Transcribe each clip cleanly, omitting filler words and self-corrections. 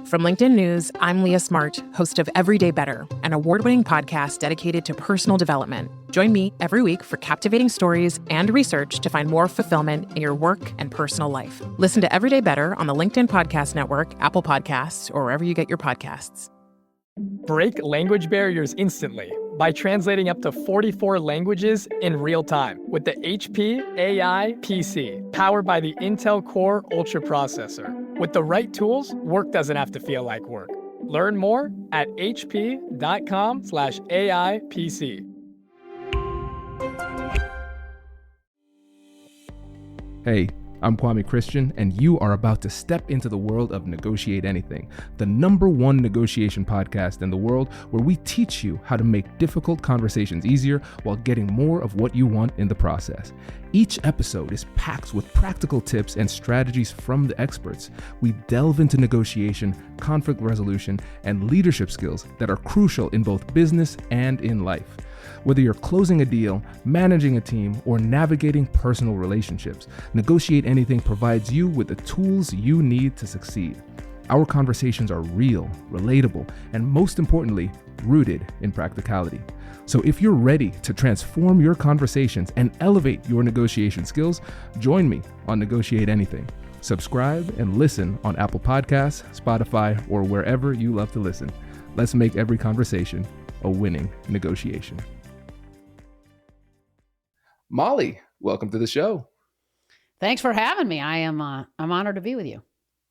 From LinkedIn News, I'm Leah Smart, host of Everyday Better, an award-winning podcast dedicated to personal development. Join me every week for captivating stories and research to find more fulfillment in your work and personal life. Listen to Everyday Better on the LinkedIn Podcast Network, Apple Podcasts, or wherever you get your podcasts. Break language barriers instantly by translating up to 44 languages in real time with the HP AI PC, powered by the Intel Core Ultra processor. With the right tools, work doesn't have to feel like work. Learn more at hp.com/AI PC. Hey, I'm Kwame Christian, and you are about to step into the world of Negotiate Anything, the #1 negotiation podcast in the world, where we teach you how to make difficult conversations easier while getting more of what you want in the process. Each episode is packed with practical tips and strategies from the experts. We delve into negotiation, conflict resolution, and leadership skills that are crucial in both business and in life. Whether you're closing a deal, managing a team, or navigating personal relationships, Negotiate Anything provides you with the tools you need to succeed. Our conversations are real, relatable, and most importantly, rooted in practicality. So if you're ready to transform your conversations and elevate your negotiation skills, join me on Negotiate Anything. Subscribe and listen on Apple Podcasts, Spotify, or wherever you love to listen. Let's make every conversation a winning negotiation. Molly, welcome to the show. Thanks for having me. I'm honored to be with you.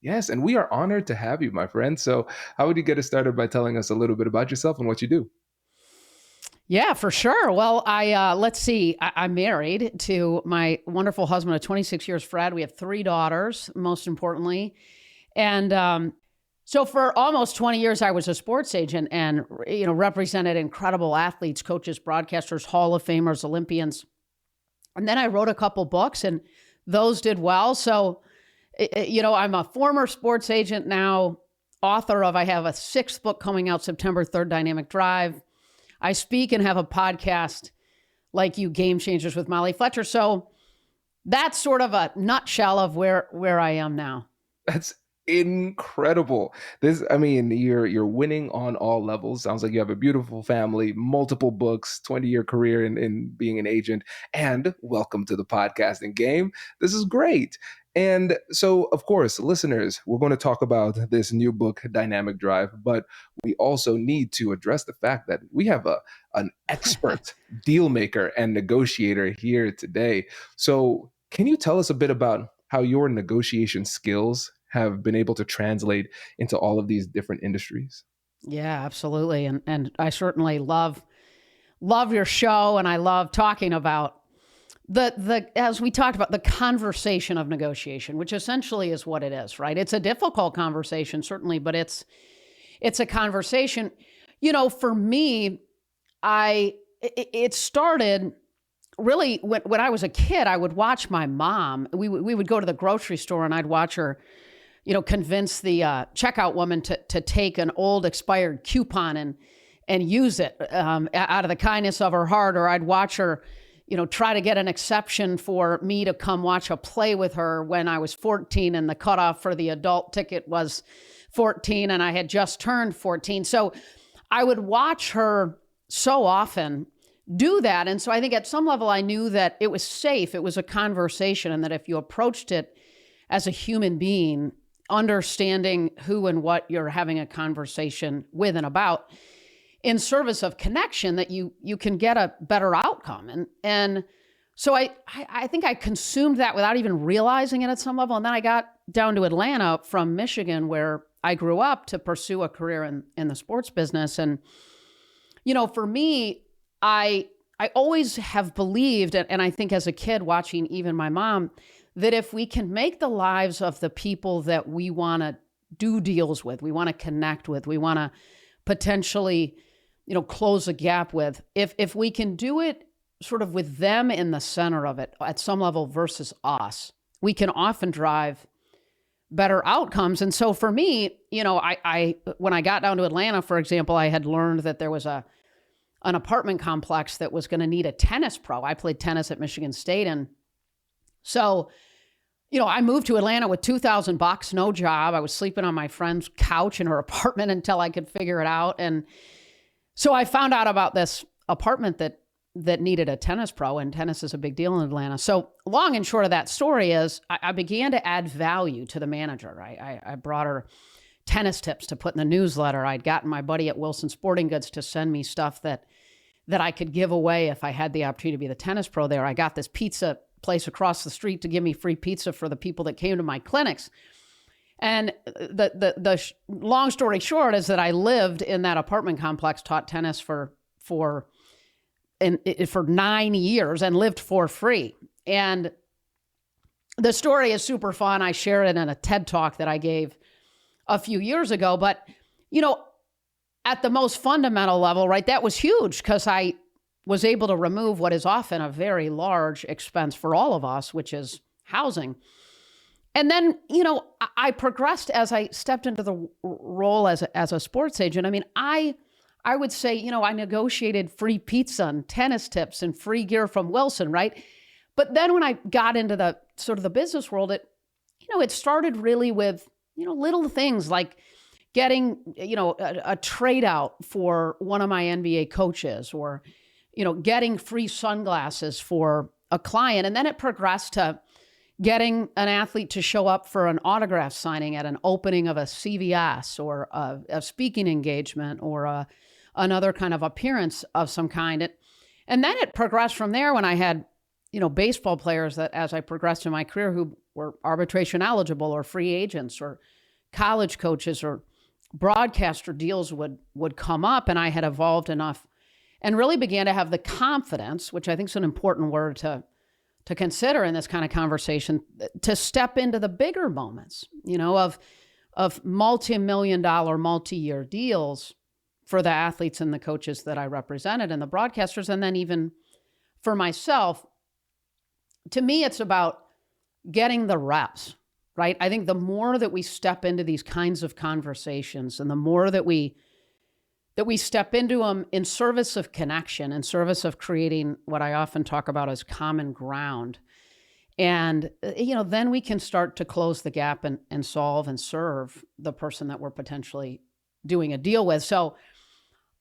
Yes, and we are honored to have you, my friend. So how would you get us started by telling us a little bit about yourself and what you do? Yeah, for sure. Well, let's see. I'm married to my wonderful husband of 26 years, Fred. We have 3 daughters, most importantly. And so for almost 20 years, I was a sports agent and, represented incredible athletes, coaches, broadcasters, Hall of Famers, Olympians. And then I wrote a couple books and those did well. So, I'm a former sports agent now, author of, I have a 6th book coming out September 3rd, Dynamic Drive. I speak and have a podcast like you, Game Changers with Molly Fletcher. So that's sort of a nutshell of where I am now. That's incredible. You're winning on all levels. Sounds like you have a beautiful family, multiple books, 20-year career in being an agent, and welcome to the podcasting game. This is great. And so, of course, listeners, we're going to talk about this new book, Dynamic Drive, but we also need to address the fact that we have an expert deal maker and negotiator here today. So can you tell us a bit about how your negotiation skills have been able to translate into all of these different industries? Yeah, absolutely. And I certainly love your show, and I love talking about the as we talked about, the conversation of negotiation, which essentially is what it is, right? It's a difficult conversation, certainly, but it's a conversation. For me, it started really when I was a kid. I would watch my mom. We would go to the grocery store and I'd watch her, convince the checkout woman to take an old expired coupon and use it out of the kindness of her heart. Or I'd watch her, try to get an exception for me to come watch a play with her when I was 14 and the cutoff for the adult ticket was 14 and I had just turned 14. So I would watch her so often do that. And so I think at some level I knew that it was safe. It was a conversation, and that if you approached it as a human being, understanding who and what you're having a conversation with and about, in service of connection, that you can get a better outcome. And so I think I consumed that without even realizing it at some level. And then I got down to Atlanta from Michigan, where I grew up, to pursue a career in the sports business. And, for me, I always have believed, and I think as a kid watching even my mom, that if we can make the lives of the people that we want to do deals with, we want to connect with, we want to potentially close a gap with, if we can do it sort of with them in the center of it at some level versus us, we can often drive better outcomes. And so for me, I when I got down to Atlanta, for example, I had learned that there was an apartment complex that was going to need a tennis pro. I played tennis at Michigan State. And so, I moved to Atlanta with $2,000, no job. I was sleeping on my friend's couch in her apartment until I could figure it out. And so I found out about this apartment that needed a tennis pro, and tennis is a big deal in Atlanta. So long and short of that story is I began to add value to the manager. I brought her tennis tips to put in the newsletter. I'd gotten my buddy at Wilson Sporting Goods to send me stuff that I could give away if I had the opportunity to be the tennis pro there. I got this pizza place across the street to give me free pizza for the people that came to my clinics. And the long story short is that I lived in that apartment complex, taught tennis for 9 years and lived for free. And the story is super fun. I share it in a TED Talk that I gave a few years ago. But, at the most fundamental level, right, that was huge because I was able to remove what is often a very large expense for all of us, which is housing. And then, I progressed as I stepped into the role as a sports agent. I mean, I would say, I negotiated free pizza and tennis tips and free gear from Wilson, right? But then when I got into the sort of the business world, it started really with, little things like getting, a trade out for one of my NBA coaches, or, getting free sunglasses for a client. And then it progressed to getting an athlete to show up for an autograph signing at an opening of a CVS, or a speaking engagement, or another kind of appearance of some kind. And then it progressed from there when I had, baseball players that, as I progressed in my career, who were arbitration eligible or free agents, or college coaches or broadcaster deals would come up, and I had evolved enough and really began to have the confidence, which I think is an important word to consider in this kind of conversation, to step into the bigger moments, of multi-million-dollar, multi-year deals for the athletes and the coaches that I represented and the broadcasters. And then even for myself, to me, it's about getting the reps, right? I think the more that we step into these kinds of conversations, and the more that we step into them in service of connection, in service of creating what I often talk about as common ground. And, then we can start to close the gap and solve and serve the person that we're potentially doing a deal with. So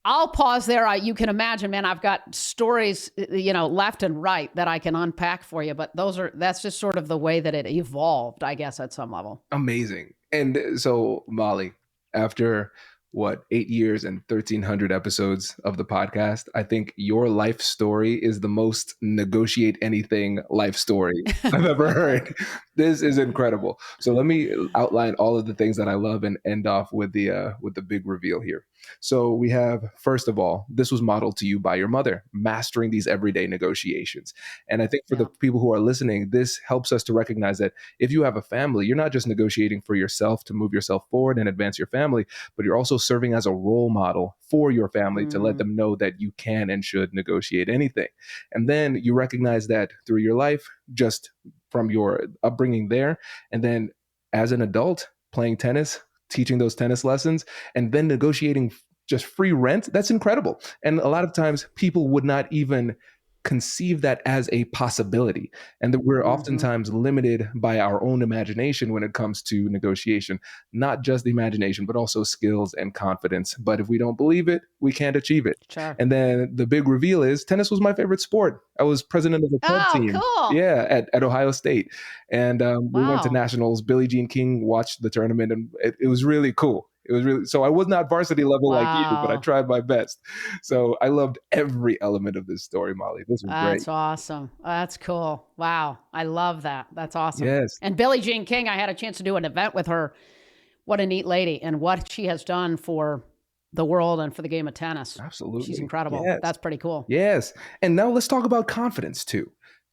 I'll pause there. You can imagine, man, I've got stories, left and right that I can unpack for you, but that's just sort of the way that it evolved, I guess, at some level. Amazing. And so, Molly, after 8 years and 1,300 episodes of the podcast, I think your life story is the most negotiate anything life story I've ever heard. This is incredible. So let me outline all of the things that I love and end off with the big reveal here. So we have, first of all, this was modeled to you by your mother, mastering these everyday negotiations. And I think for the people who are listening, this helps us to recognize that if you have a family, you're not just negotiating for yourself to move yourself forward and advance your family, but you're also serving as a role model for your family to let them know that you can and should negotiate anything. And then you recognize that through your life, just from your upbringing there, and then as an adult playing tennis, teaching those tennis lessons, and then negotiating just free rent. That's incredible. And a lot of times people would not even conceive that as a possibility. And that we're oftentimes limited by our own imagination when it comes to negotiation, not just the imagination, but also skills and confidence. But if we don't believe it, we can't achieve it. Sure. And then the big reveal is tennis was my favorite sport. I was president of the club team. Cool. Yeah, at Ohio State. And we went to nationals. Billie Jean King watched the tournament, and it was really cool. It was really, so I was not varsity level like you, but I tried my best. So I loved every element of this story, Molly. This was great. That's awesome. That's cool. Wow. I love that. That's awesome. Yes. And Billie Jean King, I had a chance to do an event with her. What a neat lady, and what she has done for the world and for the game of tennis. Absolutely. She's incredible. Yes. That's pretty cool. Yes. And now let's talk about confidence too.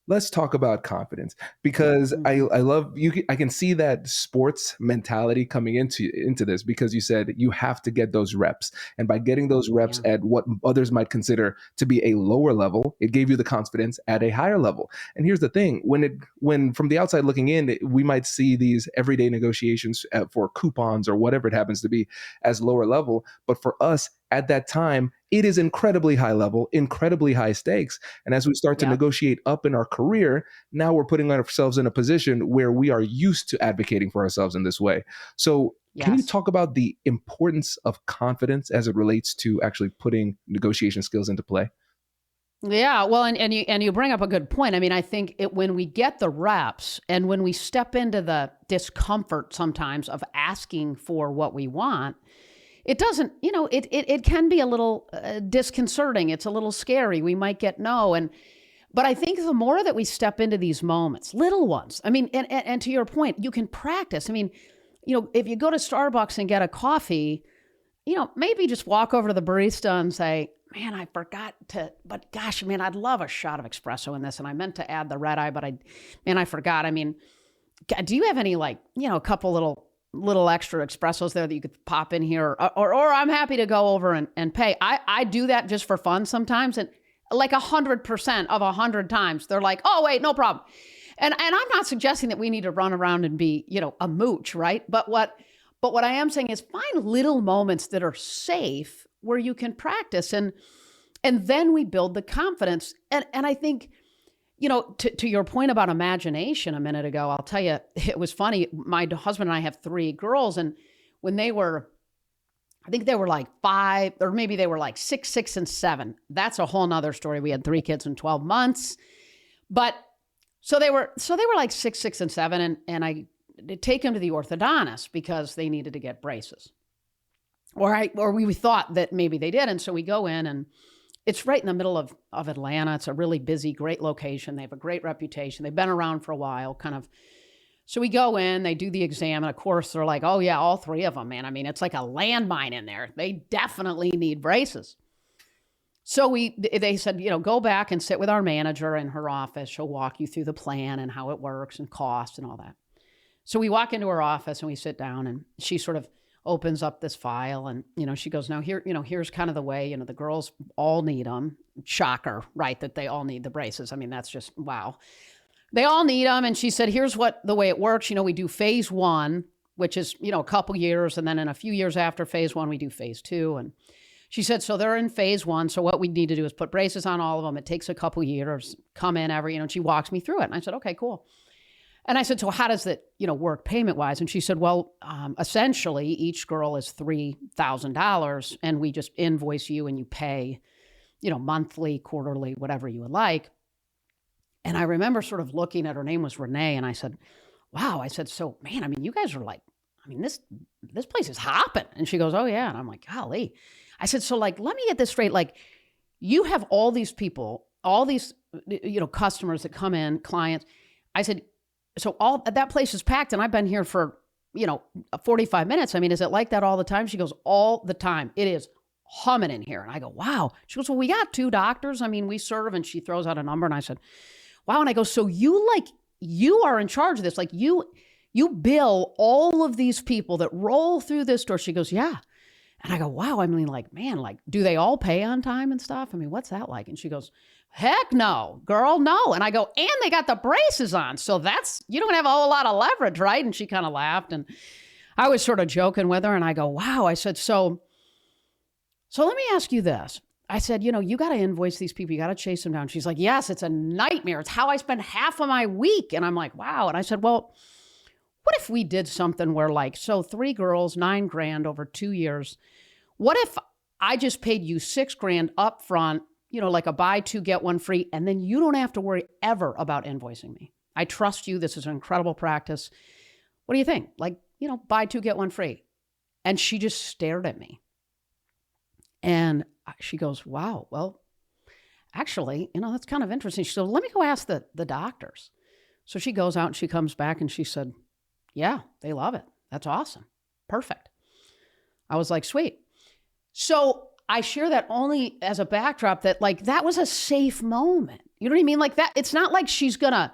Let's talk about confidence, because I love you. I can see that sports mentality coming into this, because you said you have to get those reps. And by getting those reps at what others might consider to be a lower level, it gave you the confidence at a higher level. And here's the thing, when from the outside looking in, we might see these everyday negotiations for coupons or whatever it happens to be as lower level. But for us, at that time, it is incredibly high level, incredibly high stakes. And as we start to negotiate up in our career, now we're putting ourselves in a position where we are used to advocating for ourselves in this way. So can you talk about the importance of confidence as it relates to actually putting negotiation skills into play? Yeah, well, and you bring up a good point. I mean, I think when we get the reps and when we step into the discomfort sometimes of asking for what we want, it doesn't, it can be a little disconcerting. It's a little scary. We might get no. But I think the more that we step into these moments, little ones, I mean, and to your point, you can practice. I mean, if you go to Starbucks and get a coffee, maybe just walk over to the barista and say, man, I forgot to, but gosh, man, I'd love a shot of espresso in this. And I meant to add the red eye, but I forgot. I mean, do you have any a couple little extra espressos there that you could pop in here? Or I'm happy to go over and pay. I do that just for fun sometimes. And like 100% of 100 times, they're like, oh, wait, no problem. And I'm not suggesting that we need to run around and be, a mooch, right? But what I am saying is find little moments that are safe where you can practice, and then we build the confidence. And I think, to your point about imagination a minute ago, I'll tell you, it was funny. My husband and I have 3 girls, and when they were, I think they were like 5, or maybe they were like 6, 6, and 7. That's a whole nother story. We had 3 kids in 12 months, but so they were like 6, 6, and 7, and I take them to the orthodontist because they needed to get braces. Or we thought that maybe they did. And so we go in, and it's right in the middle of Atlanta. It's a really busy, great location. They have a great reputation. They've been around for a while, kind of. So we go in, they do the exam. And of course, they're like, oh yeah, all 3 of them, man. I mean, it's like a landmine in there. They definitely need braces. So they said, go back and sit with our manager in her office. She'll walk you through the plan and how it works and cost and all that. So we walk into her office and we sit down, and she sort of opens up this file, and, she goes, now here, here's kind of the way, the girls all need them. Shocker, right? That they all need the braces. I mean, that's just, wow. They all need them. And she said, here's the way it works. We do phase 1, which is, a couple years. And then in a few years after phase 1, we do phase 2. And she said, so they're in phase 1. So what we need to do is put braces on all of them. It takes a couple years, come in every, and she walks me through it. And I said, okay, cool. And I said, so how does it, work payment-wise? And she said, well, essentially, each girl is $3,000, and we just invoice you, and you pay, monthly, quarterly, whatever you would like. And I remember sort of looking at, her name was Renee, and I said, wow. I said, so, man, I mean, you guys are like, I mean, this place is hopping. And she goes, oh, yeah. And I'm like, golly. I said, so, let me get this straight. You have all these people, all these, customers that come in, clients. I said, so that place is packed, and I've been here for, 45 minutes. I mean, is it like that all the time? She goes, all the time. It is humming in here. And I go, wow. She goes, well, we got 2 doctors. I mean, we serve. And she throws out a number, and I said, wow. And I go, so you are in charge of this. You bill all of these people that roll through this door. She goes, yeah. And I go, wow. I mean, man, do they all pay on time and stuff? I mean, what's that like? And she goes, heck no, girl, no. And I go, and they got the braces on. So you don't have a whole lot of leverage, right? And she kind of laughed, and I was sort of joking with her, and I go, wow. I said, so let me ask you this. I said, you got to invoice these people. You got to chase them down. She's like, yes, it's a nightmare. It's how I spend half of my week. And I'm like, wow. And I said, well, what if we did something where 3 girls, $9,000 over 2 years? What if I just paid you $6,000 up front, like a buy 2, get 1 free, and then you don't have to worry ever about invoicing me. I trust you. This is an incredible practice. What do you think? Buy 2, get 1 free. And she just stared at me. And she goes, wow, well, actually, that's kind of interesting. She said, let me go ask the doctors. So she goes out and she comes back and she said, yeah, they love it. That's awesome. Perfect. I was like, sweet. So I share that only as a backdrop that that was a safe moment. You know what I mean? That, it's not like she's going to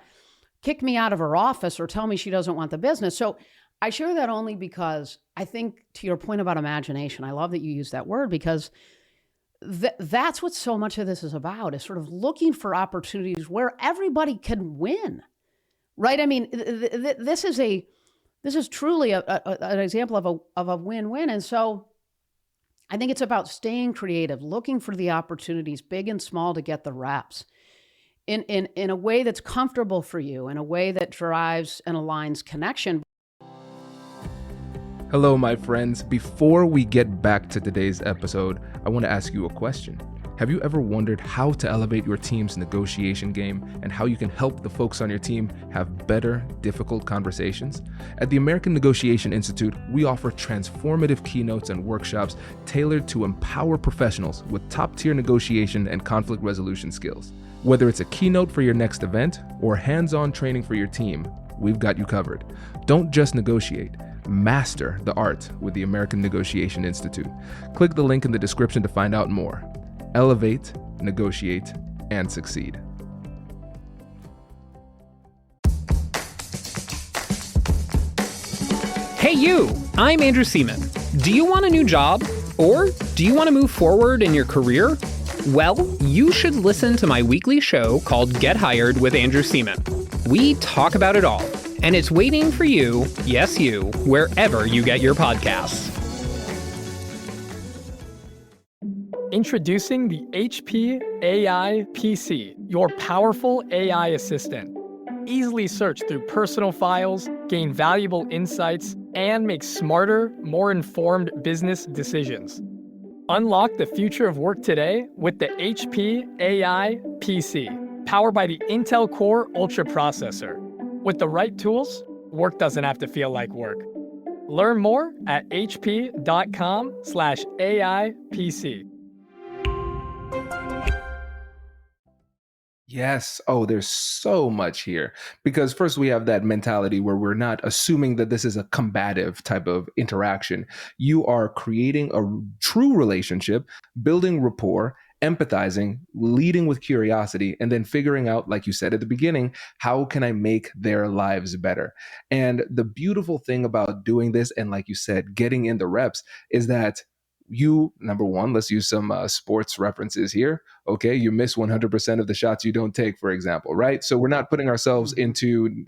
kick me out of her office or tell me she doesn't want the business. So I share that only because I think, to your point about imagination, I love that you use that word, because that's what so much of this is about, is sort of looking for opportunities where everybody can win, right? I mean, this is truly an example of a win-win. And so I think it's about staying creative, looking for the opportunities, big and small, to get the reps in a way that's comfortable for you, in a way that drives and aligns connection. Hello, my friends. Before we get back to today's episode, I want to ask you a question. Have you ever wondered how to elevate your team's negotiation game and how you can help the folks on your team have better, difficult conversations? At the American Negotiation Institute, we offer transformative keynotes and workshops tailored to empower professionals with top-tier negotiation and conflict resolution skills. Whether it's a keynote for your next event or hands-on training for your team, we've got you covered. Don't just negotiate. Master the art with the American Negotiation Institute. Click the link in the description to find out more. Elevate, negotiate, and succeed. Hey you, I'm Andrew Seaman. Do you want a new job? Or do you want to move forward in your career? Well, you should listen to my weekly show called Get Hired with Andrew Seaman. We talk about it all, and it's waiting for you, yes you, wherever you get your podcasts. Introducing the HP AI PC, your powerful AI assistant. Easily search through personal files, gain valuable insights, and make smarter, more informed business decisions. Unlock the future of work today with the HP AI PC, powered by the Intel Core Ultra processor. With the right tools, work doesn't have to feel like work. Learn more at hp.com/AIPC. Yes. Oh, there's so much here. Because first we have that mentality where we're not assuming that this is a combative type of interaction. You are creating a true relationship, building rapport, empathizing, leading with curiosity, and then figuring out, like you said at the beginning, how can I make their lives better? And the beautiful thing about doing this, and like you said, getting in the reps, is that you, number one, let's use some sports references here. Okay, you miss 100% of the shots you don't take, for example, right? So we're not putting ourselves into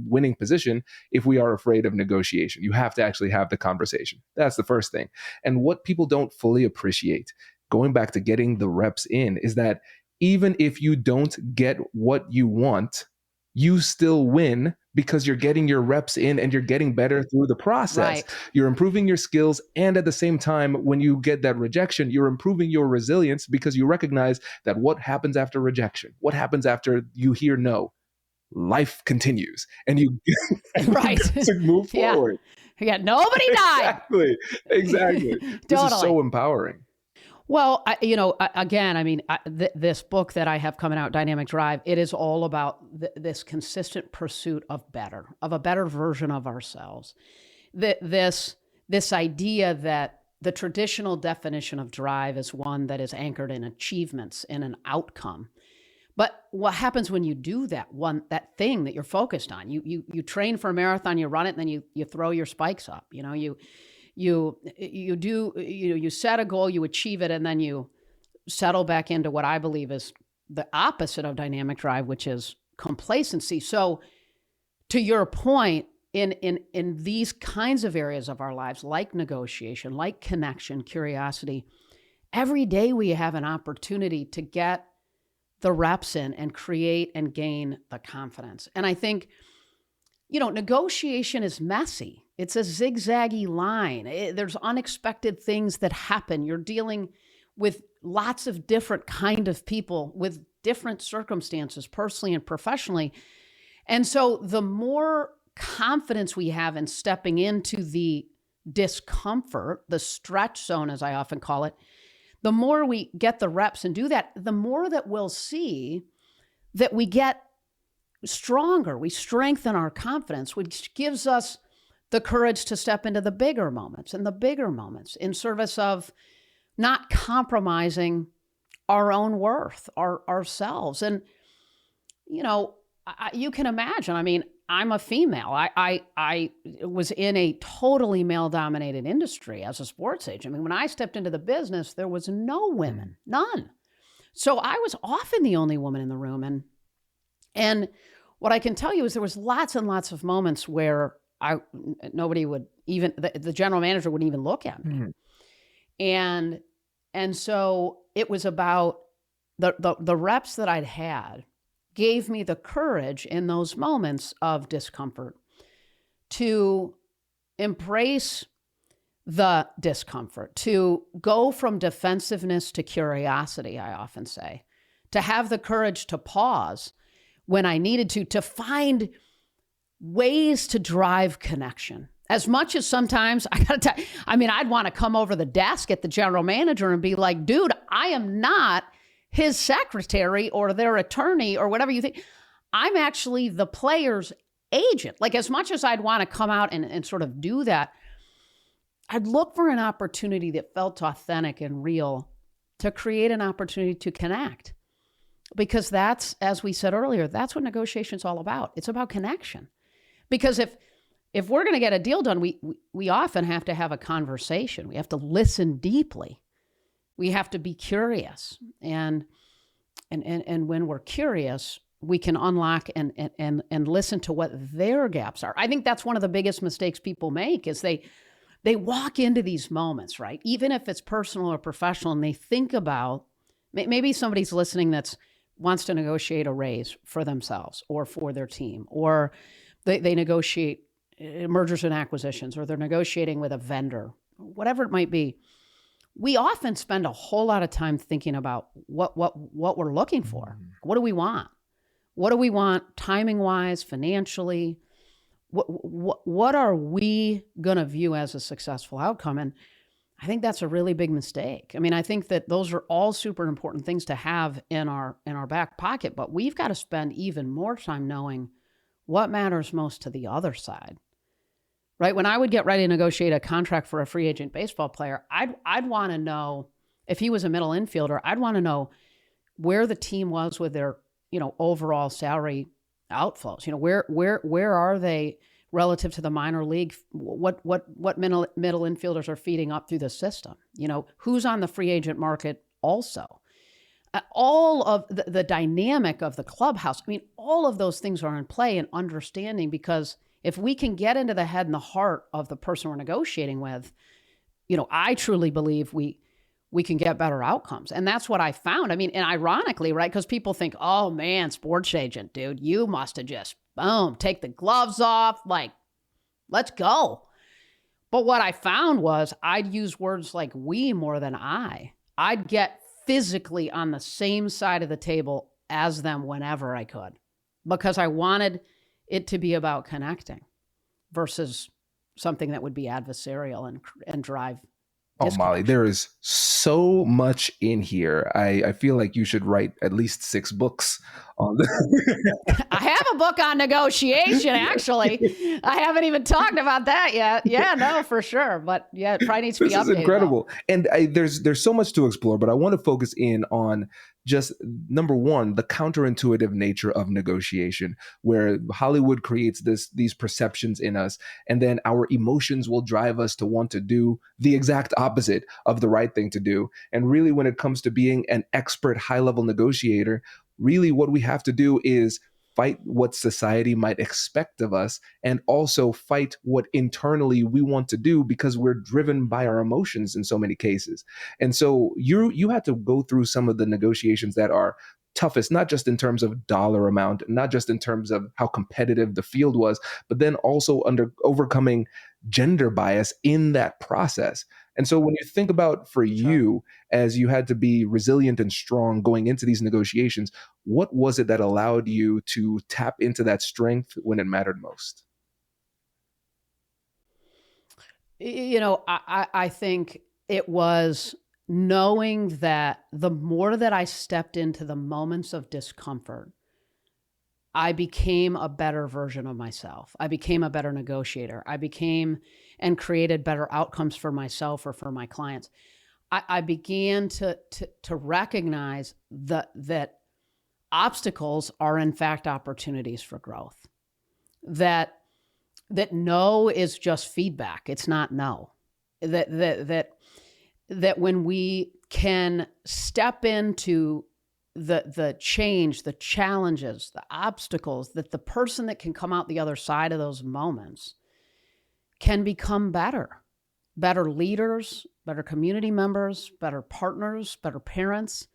winning position if we are afraid of negotiation. You have to actually have the conversation. That's the first thing. And what people don't fully appreciate, going back to getting the reps in, is that even if you don't get what you want, you still win because you're getting your reps in and you're getting better through the process. Right. You're improving your skills. And at the same time, when you get that rejection, you're improving your resilience because you recognize that what happens after rejection, what happens after you hear no, life continues and you Right. to move forward. Yeah, nobody died. Exactly. This is so empowering. Well, this book that I have coming out, Dynamic Drive, it is all about this consistent pursuit of a better version of ourselves. This idea that the traditional definition of drive is one that is anchored in achievements, in an outcome. But what happens when you do that thing that you're focused on? You train for a marathon, you run it, and then you throw your spikes up. You set a goal, you achieve it, and then you settle back into what I believe is the opposite of dynamic drive, which is complacency. So to your point, in these kinds of areas of our lives, like negotiation, like connection, curiosity, every day we have an opportunity to get the reps in and create and gain the confidence. And I think, negotiation is messy. It's a zigzaggy line. There's unexpected things that happen. You're dealing with lots of different kind of people with different circumstances, personally and professionally. And so the more confidence we have in stepping into the discomfort, the stretch zone, as I often call it, the more we get the reps and do that, the more that we'll see that we get stronger. We strengthen our confidence, which gives us the courage to step into the bigger moments in service of not compromising our own worth, ourselves. And, you can imagine, I'm a female. I was in a totally male-dominated industry as a sports agent. When I stepped into the business, there was no women, none. So I was often the only woman in the room. And what I can tell you is there was lots and lots of moments where nobody would even, the general manager wouldn't even look at me. And so it was about the reps that I'd had gave me the courage in those moments of discomfort to embrace the discomfort, to go from defensiveness to curiosity, I often say, to have the courage to pause when I needed to find ways to drive connection. As much as sometimes I'd want to come over the desk at the general manager and be like, dude, I am not his secretary or their attorney or whatever you think. I'm actually the player's agent. Like, as much as I'd want to come out and sort of do that, I'd look for an opportunity that felt authentic and real to create an opportunity to connect. Because that's, as we said earlier, that's what negotiation's all about. It's about connection. Because if we're going to get a deal done, we often have to have a conversation. We have to listen deeply. We have to be curious. And when we're curious, we can unlock and listen to what their gaps are. I think that's one of the biggest mistakes people make is they walk into these moments, right? Even if it's personal or professional, and they think about, maybe somebody's listening that's wants to negotiate a raise for themselves or for their team, or they negotiate mergers and acquisitions, or they're negotiating with a vendor, whatever it might be. We often spend a whole lot of time thinking about what we're looking for. What do we want? What do we want timing-wise, financially? What are we going to view as a successful outcome? And I think that's a really big mistake. I mean, I think that those are all super important things to have in our back pocket, but we've got to spend even more time knowing what matters most to the other side, right? When I would get ready to negotiate a contract for a free agent baseball player, I'd want to know, if he was a middle infielder, I'd want to know where the team was with their, overall salary outflows. Where are they relative to the minor league? What middle infielders are feeding up through the system? Who's on the free agent market also? All of the dynamic of the clubhouse. I mean, all of those things are in play and understanding, because if we can get into the head and the heart of the person we're negotiating with, I truly believe we can get better outcomes. And that's what I found. I mean, and ironically, right, because people think, oh man, sports agent, dude, you must have just, boom, take the gloves off, like, let's go. But what I found was I'd use words like we more than I. I'd get physically on the same side of the table as them whenever I could, because I wanted it to be about connecting versus something that would be adversarial and drive. Oh, Molly, there is so much in here. I feel like you should write at least 6 books on this. I have a book on negotiation, actually. I haven't even talked about that yet. Yeah, no, for sure. But yeah, it probably needs to be updated. This is incredible. And there's so much to explore, but I want to focus in on just, number one, the counterintuitive nature of negotiation, where Hollywood creates these perceptions in us, and then our emotions will drive us to want to do the exact opposite of the right thing to do. And really, when it comes to being an expert high-level negotiator, really what we have to do is fight what society might expect of us, and also fight what internally we want to do, because we're driven by our emotions in so many cases. And so you had to go through some of the negotiations that are toughest, not just in terms of dollar amount, not just in terms of how competitive the field was, but then also overcoming gender bias in that process. And so when you think about, for you, as you had to be resilient and strong going into these negotiations, what was it that allowed you to tap into that strength when it mattered most? I think it was knowing that the more that I stepped into the moments of discomfort, I became a better version of myself. I became a better negotiator. I became and created better outcomes for myself or for my clients. I began to recognize that obstacles are in fact opportunities for growth. That no is just feedback. It's not no. That when we can step into the change, the challenges, the obstacles, that the person that can come out the other side of those moments can become better leaders, better community members, better partners, better parents,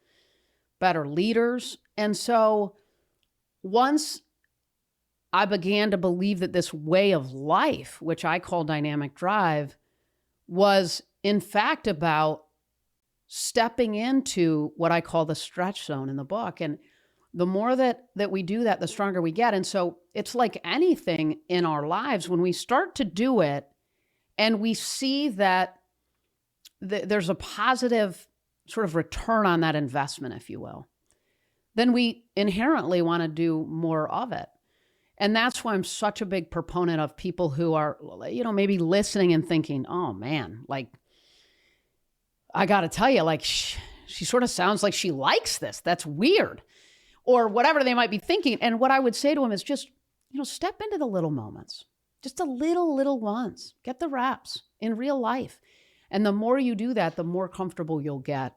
better leaders. And so once I began to believe that this way of life, which I call dynamic drive, was in fact about stepping into what I call the stretch zone in the book. And the more that we do that, the stronger we get. And so it's like anything in our lives, when we start to do it and we see that there's a positive sort of return on that investment, if you will, then we inherently want to do more of it. And that's why I'm such a big proponent of people who are, maybe listening and thinking, oh man, like, I got to tell you, like, she sort of sounds like she likes this. That's weird. Or whatever they might be thinking. And what I would say to them is just, step into the little moments, just the little ones, get the reps in real life. And the more you do that, the more comfortable you'll get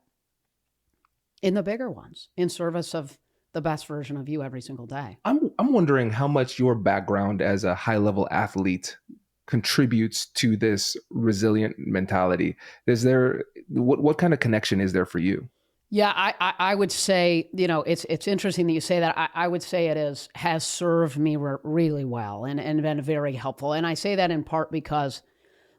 in the bigger ones in service of the best version of you every single day. I'm wondering how much your background as a high-level athlete contributes to this resilient mentality. What kind of connection is there for you? Yeah, I would say, it's interesting that you say that. I would say has served me really well and been very helpful. And I say that in part because,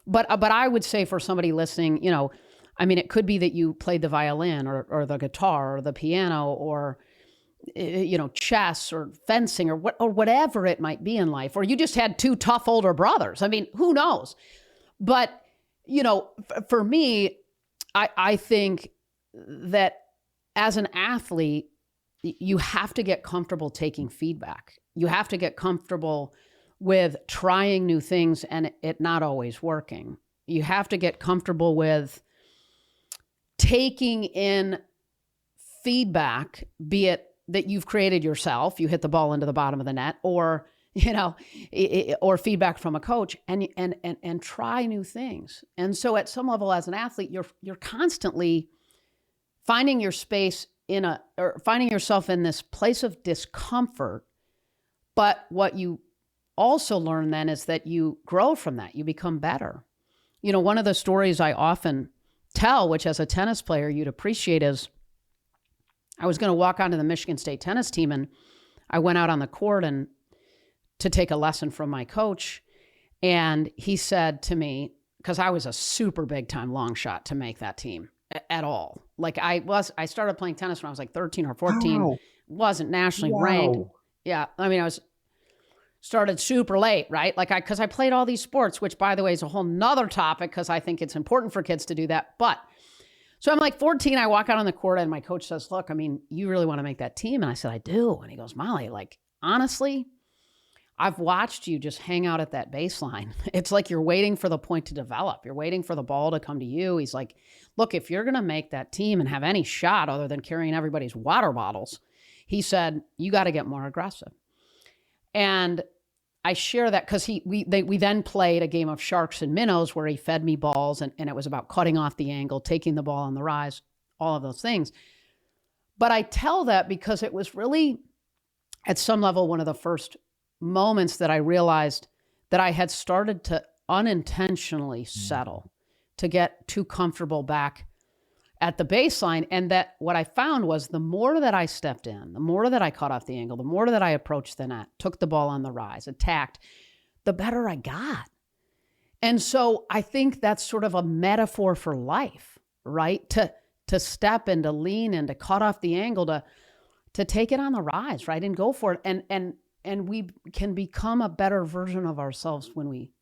but I would say for somebody listening, it could be that you played the violin or the guitar or the piano or, chess or fencing or whatever it might be in life, or you just had two tough older brothers. I mean, who knows? But, for me, I think that as an athlete, you have to get comfortable taking feedback. You have to get comfortable with trying new things and it not always working. You have to get comfortable with taking in feedback, be it that you've created yourself, you hit the ball into the bottom of the net, or or feedback from a coach, and try new things. And so at some level as an athlete, you're constantly finding your space or finding yourself in this place of discomfort. But what you also learn then is that you grow from that. You become better. One of the stories I often tell, which as a tennis player you'd appreciate, is I was going to walk onto the Michigan State tennis team, and I went out on the court and to take a lesson from my coach. And he said to me, because I was a super big time long shot to make that team at all. Like I started playing tennis when I was like 13 or 14, Wow. Wasn't nationally ranked. Yeah. I started super late, right? Because I played all these sports, which by the way is a whole nother topic because I think it's important for kids to do that. But so I'm like 14, I walk out on the court and my coach says, look, you really want to make that team? And I said, I do. And he goes, Molly, honestly, I've watched you just hang out at that baseline. It's like you're waiting for the point to develop. You're waiting for the ball to come to you. He's like, look, if you're going to make that team and have any shot other than carrying everybody's water bottles, he said, you got to get more aggressive. And I share that because we then played a game of sharks and minnows where he fed me balls and it was about cutting off the angle, taking the ball on the rise, all of those things. But I tell that because it was really, at some level, one of the first moments that I realized that I had started to unintentionally settle, to get too comfortable back at the baseline. And that what I found was the more that I stepped in, the more that I cut off the angle, the more that I approached the net, took the ball on the rise, attacked, the better I got. And so I think that's sort of a metaphor for life, right? To step and to lean and to cut off the angle, to take it on the rise, right? And go for it. And we can become a better version of ourselves when we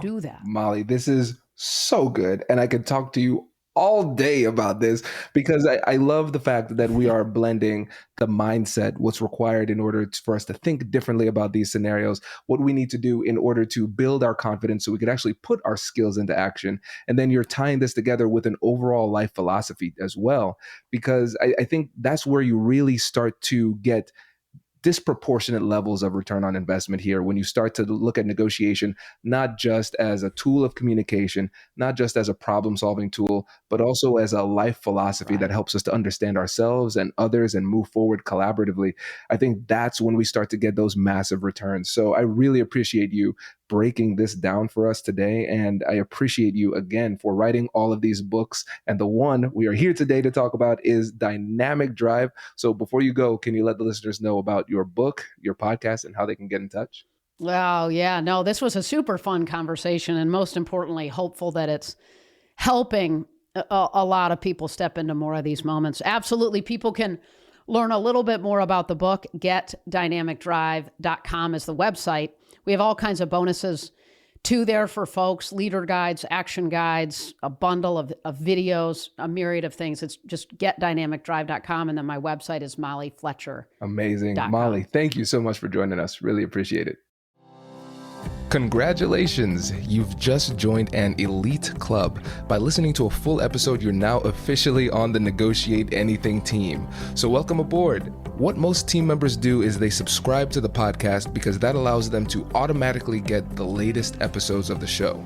do that. Molly, this is so good. And I could talk to you all day about this because I love the fact that we are blending the mindset, what's required in order for us to think differently about these scenarios, what we need to do in order to build our confidence so we could actually put our skills into action. And then you're tying this together with an overall life philosophy as well, because I think that's where you really start to get disproportionate levels of return on investment here when you start to look at negotiation, not just as a tool of communication, not just as a problem-solving tool, but also as a life philosophy that helps us to understand ourselves and others and move forward collaboratively. I think that's when we start to get those massive returns. So I really appreciate you breaking this down for us today. And I appreciate you again for writing all of these books. And the one we are here today to talk about is Dynamic Drive. So before you go, can you let the listeners know about your book, your podcast, and how they can get in touch? Oh, yeah. No, this was a super fun conversation, and most importantly, hopeful that it's helping a lot of people step into more of these moments. Absolutely. People can learn a little bit more about the book. GetDynamicDrive.com is the website. We have all kinds of bonuses too there for folks, leader guides, action guides, a bundle of videos, a myriad of things. It's just GetDynamicDrive.com. And then my website is Molly Fletcher. Amazing. Molly, thank you so much for joining us. Really appreciate it. Congratulations! You've just joined an elite club. By listening to a full episode, you're now officially on the Negotiate Anything team. So welcome aboard. What most team members do is they subscribe to the podcast because that allows them to automatically get the latest episodes of the show.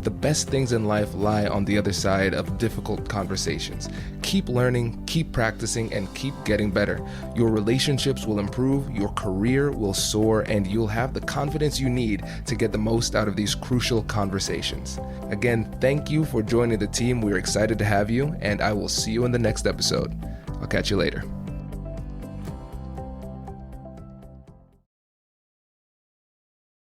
The best things in life lie on the other side of difficult conversations. Keep learning, keep practicing, and keep getting better. Your relationships will improve, your career will soar, and you'll have the confidence you need to get the most out of these crucial conversations. Again, thank you for joining the team. We're excited to have you, and I will see you in the next episode. I'll catch you later.